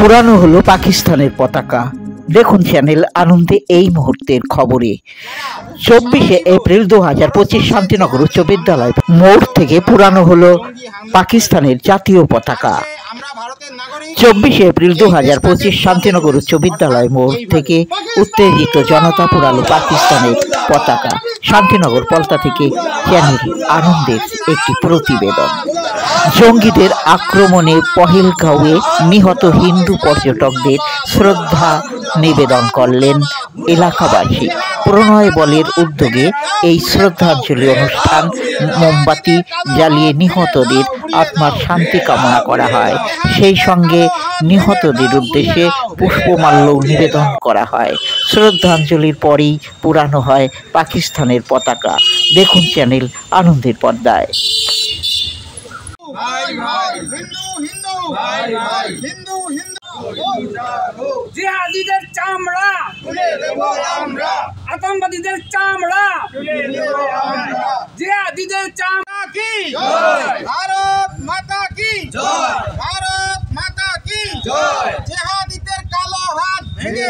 পুরানো হলো পাকিস্তানের পতাকা। দেখুন চ্যানেল আনন্দে এই মুহূর্তের খবরে। 24শে এপ্রিল 2025 শান্তিনগর উচ্চ বিদ্যালয় মোড় থেকে পুরানো হলো পাকিস্তানের জাতীয় পতাকা। 24শে এপ্রিল 2025 শান্তিনগর উচ্চ বিদ্যালয় মোড় থেকে উত্তেজিত জনতা পুরালো পাকিস্তানের পতাকা। শান্তিনগর পলতা থেকে চ্যানেল আনন্দের একটি প্রতিবেদন। জঙ্গিদের আক্রমণে পহেলগাঁওয়ে নিহত হিন্দু পর্যটকদের শ্রদ্ধা নিবেদন করলেন এলাকাবাসী। প্রণয় বলের উদ্যোগে এই শ্রদ্ধাঞ্জলি অনুষ্ঠান মোমবাতি জ্বালিয়ে নিহতদের আত্মার শান্তি কামনা করা হয়। সেই সঙ্গে নিহতদের উদ্দেশ্যে পুষ্পমাল্য নিবেদন করা হয়। শ্রদ্ধাঞ্জলির পরেই পুরানো হয় পাকিস্তানের পতাকা। দেখুন চ্যানেল আনন্দের পর্দায়। জিহাদিদের চামড়া, আতঙ্কবাদীদের চামড়া, জিহাদিদের চামড়া কি ভারত মাতা কি জয়, ভারত মাতা কি জয়। জিহাদিদের কালো হাত ভেঙে,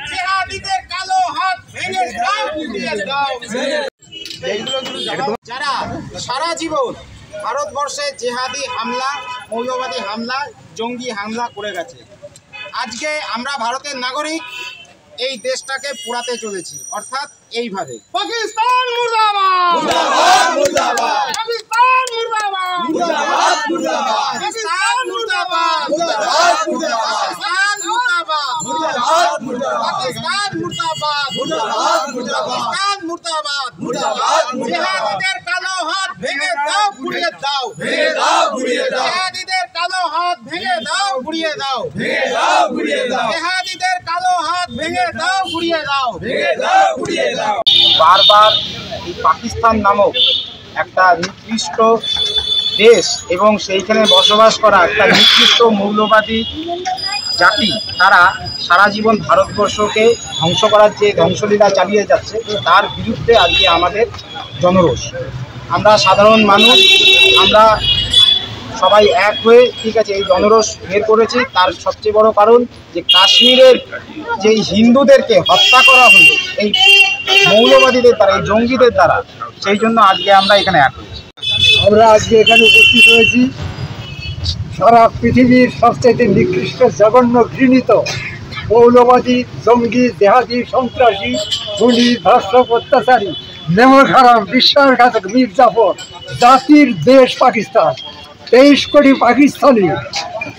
জিহাদিদের কালো হাত ভেঙে দাও, গুড়িয়ে দাও। যারা সারা জীবন ভারতবর্ষে জেহাদি হামলা, মৌলবাদী হামলা, জঙ্গি হামলা করে গেছে, আজকে আমরা ভারতের নাগরিক এই দেশটাকে পোড়াতে চলেছি। অর্থাৎ এইভাবে পাকিস্তান মুর্দাবাদ, মুর্দাবাদ মুর্দাবাদ, পাকিস্তান মুর্দাবাদ, মুর্দাবাদ মুর্দাবাদ, পাকিস্তান মুর্দাবাদ, মুর্দাবাদ মুর্দাবাদ, পাকিস্তান মুর্দাবাদ, মুর্দাবাদ মুর্দাবাদ, পাকিস্তান মুর্দাবাদ, মুর্দাবাদ মুর্দাবাদ, পাকিস্তান মুর্দাবাদ, মুর্দাবাদ মুর্দাবাদ। জিহাদিদের কালো হাত ভেঙে দাও, গুড়িয়ে দাও, ভেঙে দাও, গুড়িয়ে দাও। জিহাদিদের কালো হাত ভেঙে দাও, গুড়িয়ে দাও, ভেঙে দাও, গুড়িয়ে দাও। জিহাদিদের কালো হাত ভেঙে দাও, গুড়িয়ে দাও, ভেঙে দাও, গুড়িয়ে দাও। বারবার এই পাকিস্তান নামক একটা নির্দিষ্ট দেশ এবং সেইখানে বসবাস করা একটা নির্দিষ্ট মৌলবাদী জাতি, তারা সারা জীবন ভারতবর্ষকে ধ্বংস করার যে ধ্বংসলীলা চালিয়ে যাচ্ছে, তার বিরুদ্ধে আজকে আমাদের জনরোষ। আমরা সাধারণ মানুষ, আমরা সবাই এক হয়ে ঠিক আছে এই জনরোষ বের করেছি। তার সবচেয়ে বড় কারণ যে কাশ্মীরের যে হিন্দুদেরকে হত্যা করা হলো এই মৌলবাদীদের দ্বারা, এই জঙ্গিদের দ্বারা, সেই জন্য আজকে আমরা এখানে এক হয়েছি। আমরা আজকে এখানে উপস্থিত হয়েছি সারা পৃথিবীর সবচেয়ে নিকৃষ্ট, জঘন্য, ঘৃণিত মৌলবাদী, জঙ্গি, জেহাদি, সন্ত্রাসী, খুনি, ধর্ষক, অত্যাচারী, নেমর হারাম, বিশ্বাসঘাতক মীর জাফর জাতির দেশ পাকিস্তান। 23 কোটি পাকিস্তানি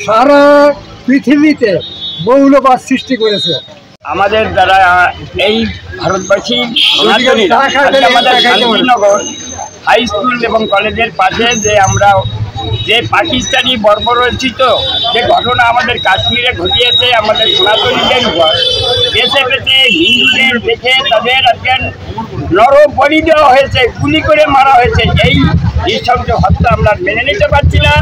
সারা পৃথিবীতে মৌলবাদ সৃষ্টি করেছে। আমাদের দ্বারা এই ভারতবাসী আমাদের শান্তিনগর হাই স্কুল এবং কলেজের পাশে যে পাকিস্তানি বর্বরচিত যে ঘটনা আমাদের কাশ্মীরে ঘটিয়েছে আমাদের সনাতনীদের উপর, বেছে বেছে হিন্দুদের দেখে তাদের একজন নরবলি দেওয়া হয়েছে, গুলি করে মারা হয়েছে। এই নৃশংস হত্যা আমরা মেনে নিতে পারছি না।